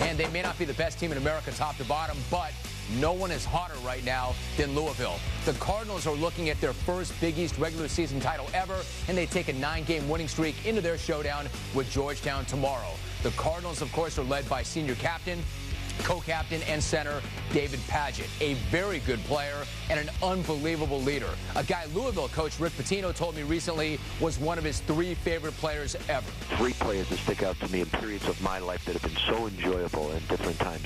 And they may not be the best team in America top to bottom, but no one is hotter right now than Louisville. The Cardinals are looking at their first Big East regular season title ever, and they take a 9-game winning streak into their showdown with Georgetown tomorrow. The Cardinals, of course, are led by senior captain, co-captain and center David Padgett, a very good player and an unbelievable leader. A guy Louisville coach Rick Pitino told me recently was one of his 3 favorite players ever. 3 players that stick out to me in periods of my life that have been so enjoyable in different times.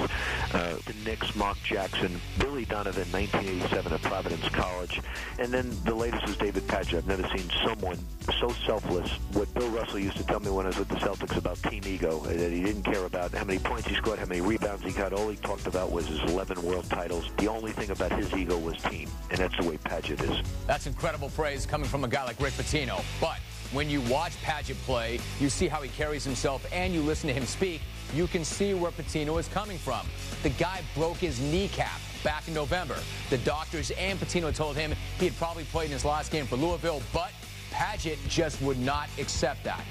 The Knicks, Mark Jackson, Billy Donovan, 1987 at Providence College, and then the latest was David Padgett. I've never seen someone so selfless. What Bill Russell used to tell me when I was with the Celtics about team ego, that he didn't care about how many points he scored, how many rebounds he got. All he talked about was his 11 world titles. The only thing about his ego was team, and that's the way Padgett is. That's incredible praise coming from a guy like Rick Pitino. But when you watch Padgett play, you see how he carries himself, and you listen to him speak, you can see where Pitino is coming from. The guy broke his kneecap back in November. The doctors and Pitino told him he had probably played in his last game for Louisville, but Padgett just would not accept that.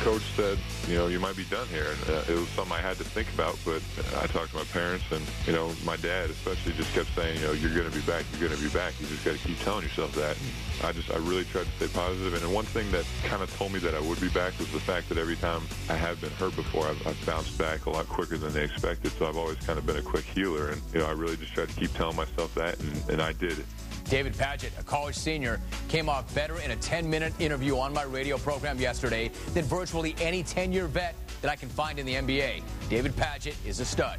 Coach said, you might be done here. And, it was something I had to think about, but I talked to my parents, and, my dad especially just kept saying, you're going to be back, you're going to be back. You just got to keep telling yourself that. I really tried to stay positive. And one thing that kind of told me that I would be back was the fact that every time I have been hurt before, I've bounced back a lot quicker than they expected. So I've always kind of been a quick healer. And, I really just tried to keep telling myself that, and I did it. David Padgett, a college senior, came off better in a 10-minute interview on my radio program yesterday than virtually any 10-year vet that I can find in the NBA. David Padgett is a stud.